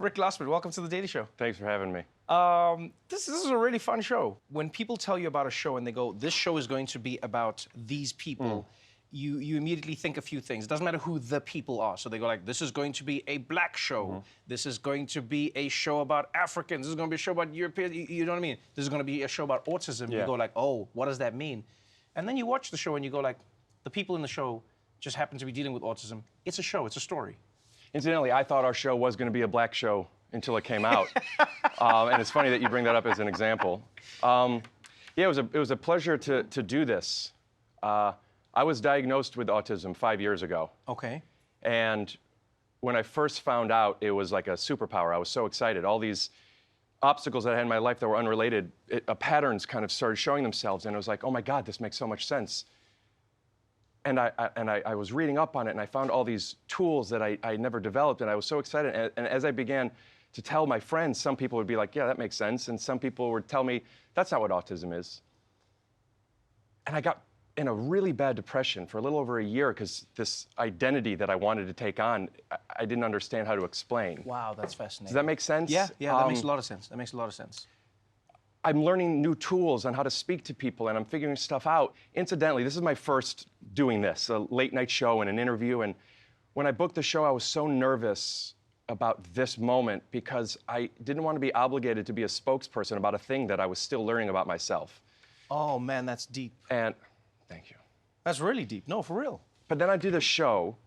Rick Glassman, welcome to The Daily Show. Thanks for having me. This is a really fun show. When people tell you about a show and they go, this show is going to be about these people, you immediately think a few things. It doesn't matter who the people are. So they go like, this is going to be a black show. This is going to be a show about Africans. This is going to be a show about Europeans. You know what I mean? This is going to be a show about autism. Yeah. You go like, oh, what does that mean? And then you watch the show and you go like, the people in the show just happen to be dealing with autism. It's a show, it's a story. Incidentally, I thought our show was going to be a black show until it came out. And it's funny that you bring that up as an example. Yeah, it was a pleasure to do this. I was diagnosed with autism 5 years ago. Okay. And when I first found out, it was like a superpower. I was so excited. All these obstacles that I had in my life that were unrelated, patterns kind of started showing themselves. And I was like, oh my God, this makes so much sense. And I was reading up on it, and I found all these tools that I never developed, and I was so excited. And as I began to tell my friends, some people would be like, yeah, that makes sense. And some people would tell me, that's not what autism is. And I got in a really bad depression for a little over a year because this identity that I wanted to take on, I didn't understand how to explain. Wow, that's fascinating. Does that make sense? Yeah, that makes a lot of sense. That makes a lot of sense. I'm learning new tools on how to speak to people, and I'm figuring stuff out. Incidentally, this is my first doing this, a late night show and an interview. And when I booked the show, I was so nervous about this moment because I didn't want to be obligated to be a spokesperson about a thing that I was still learning about myself. Oh man, that's deep. And thank you. That's really deep. No, for real. But then I do the show,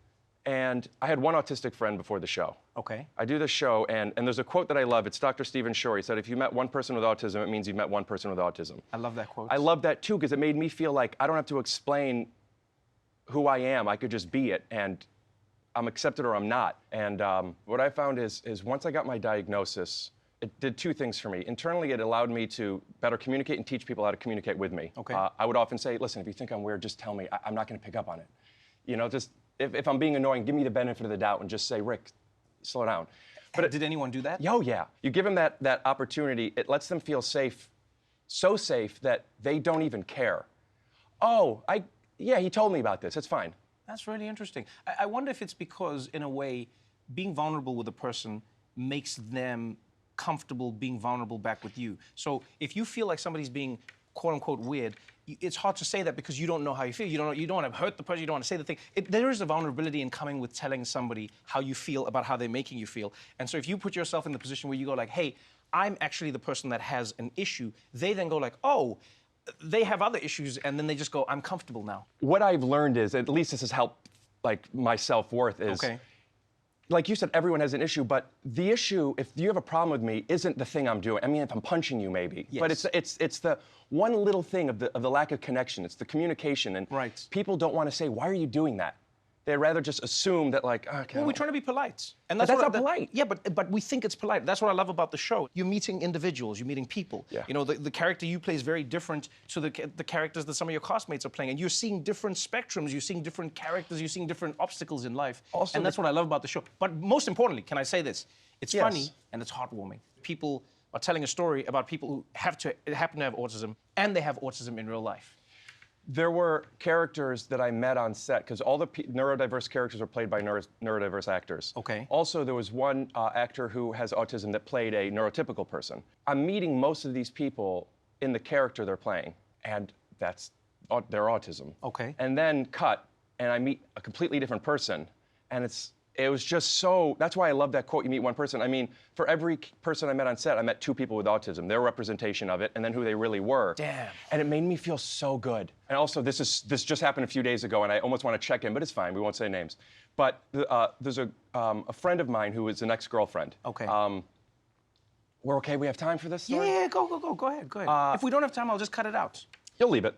and I had one autistic friend before the show. Okay. I do the show, and there's a quote that I love. It's Dr. Stephen Shore. He said, if you met one person with autism, it means you've met one person with autism. I love that quote. I love that too, because it made me feel like I don't have to explain who I am. I could just be it, and I'm accepted or I'm not. And what I found is once I got my diagnosis, it did two things for me. Internally, it allowed me to better communicate and teach people how to communicate with me. Okay. I would often say, listen, if you think I'm weird, just tell me. I'm not going to pick up on it. You know, just if I'm being annoying, give me the benefit of the doubt and just say, Rick, slow down. But did anyone do that? Oh, yeah. You give them that opportunity, it lets them feel safe, so safe that they don't even care. Oh, yeah, he told me about this. It's fine. That's really interesting. I wonder if it's because, in a way, being vulnerable with a person makes them comfortable being vulnerable back with you. So if you feel like somebody's being quote-unquote weird, it's hard to say that because you don't know how you feel. You don't want to hurt the person. You don't want to say the thing. There is a vulnerability in coming with telling somebody how you feel about how they're making you feel. And so if you put yourself in the position where you go like, hey, I'm actually the person that has an issue, they then go like, oh, they have other issues, and then they just go, I'm comfortable now. What I've learned is, at least this has helped like my self-worth, is like you said, everyone has an issue, but the issue, if you have a problem with me, isn't the thing I'm doing. I mean, if I'm punching you, maybe. Yes. But it's the one little thing of the lack of connection. It's the communication. And people don't want to say, why are you doing that? They'd rather just assume that, like, okay. Well, we're trying to be polite. And that's not polite. Yeah, but we think it's polite. That's what I love about the show. You're meeting individuals, you're meeting people. Yeah. You know, the character you play is very different to the characters that some of your castmates are playing. And you're seeing different spectrums, you're seeing different characters, you're seeing different obstacles in life. Also, and that's what I love about the show. But most importantly, can I say this? It's funny and it's heartwarming. People are telling a story about people who happen to have autism, and they have autism in real life. There were characters that I met on set, because all the neurodiverse characters are played by neurodiverse actors. Okay. Also, there was one actor who has autism that played a neurotypical person. I'm meeting most of these people in the character they're playing, and that's their autism. Okay. And then cut, and I meet a completely different person, and it was just so, that's why I love that quote, you meet one person. I mean, for every person I met on set, I met two people with autism, their representation of it, and then who they really were. Damn. And it made me feel so good. And also, this just happened a few days ago, and I almost want to check in, but it's fine, we won't say names. But there's a friend of mine who is an ex-girlfriend. Okay. We're okay, we have time for this story? Yeah, go ahead. If we don't have time, I'll just cut it out. You'll leave it.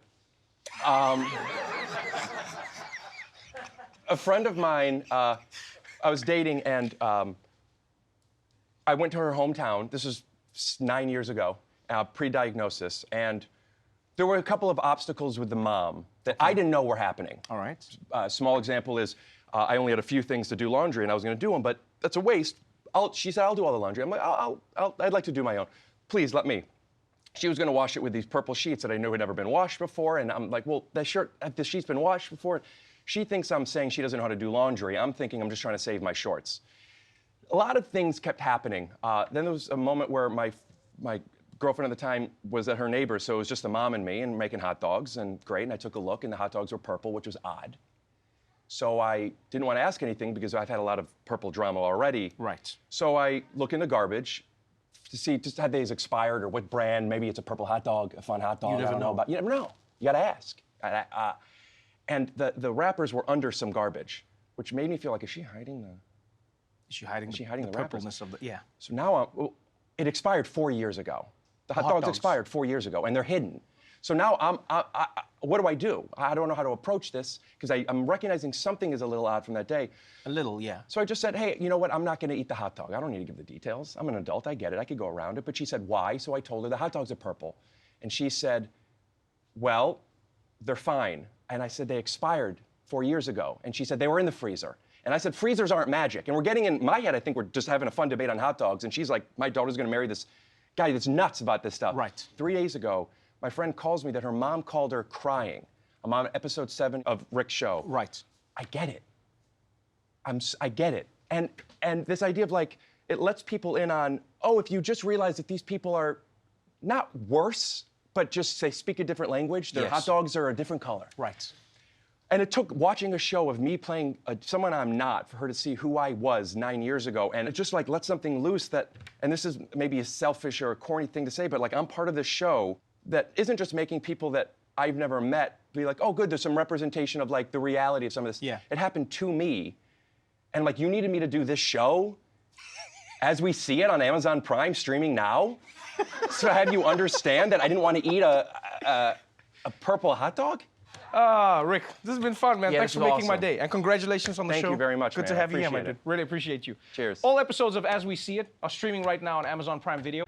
A friend of mine, I was dating, and I went to her hometown. This was 9 years ago, pre-diagnosis, and there were a couple of obstacles with the mom that I didn't know were happening. All right. Small example is I only had a few things to do laundry, and I was going to do them, but that's a waste. She said, I'll do all the laundry. I'm like, I'd like to do my own. Please, let me. She was going to wash it with these purple sheets that I knew had never been washed before, and I'm like, well, the sheet's been washed before. She thinks I'm saying she doesn't know how to do laundry. I'm thinking I'm just trying to save my shorts. a lot of things kept happening. Then there was a moment where my girlfriend at the time was at her neighbor's, so it was just the mom and me and making hot dogs, and great, and I took a look, and the hot dogs were purple, which was odd. So I didn't want to ask anything because I've had a lot of purple drama already. Right. So I look in the garbage to see just had these expired or what brand. Maybe it's a purple hot dog, a fun hot dog. You never know. You never know. You got to ask. And the wrappers were under some garbage, which made me feel like, is she hiding the wrappers? purpleness of the, yeah. So now it expired 4 years ago. The hot dogs expired 4 years ago, and they're hidden. So now what do? I don't know how to approach this because I'm recognizing something is a little odd from that day. A little, yeah. So I just said, hey, you know what? I'm not going to eat the hot dog. I don't need to give the details. I'm an adult. I get it. I could go around it. But she said, why? So I told her the hot dogs are purple. And she said, well, they're fine. And I said, they expired 4 years ago. And she said, they were in the freezer. And I said, freezers aren't magic. And we're getting in my head, I think we're just having a fun debate on hot dogs. And she's like, my daughter's going to marry this guy that's nuts about this stuff. Right. 3 days ago, my friend calls me that her mom called her crying. I'm on episode 7 of Rick's show. Right. I get it. I get it. And this idea of like, it lets people in on, oh, if you just realize that these people are not worse, but just say speak a different language, their hot dogs are a different color. Right. And it took watching a show of me playing someone I'm not for her to see who I was 9 years ago. And it just like let something loose that, and this is maybe a selfish or a corny thing to say, but like I'm part of this show that isn't just making people that I've never met be like, oh, good, there's some representation of like the reality of some of this. Yeah. It happened to me. And like, you needed me to do this show as we see it on Amazon Prime streaming now? So have you understand that I didn't want to eat a purple hot dog? Rick, this has been fun, man. Yeah, Thanks for making my day. And congratulations on the show. Thank you very much, Good man. to have you here, Appreciate my it. dude. Really appreciate you. Cheers. All episodes of As We See It are streaming right now on Amazon Prime Video.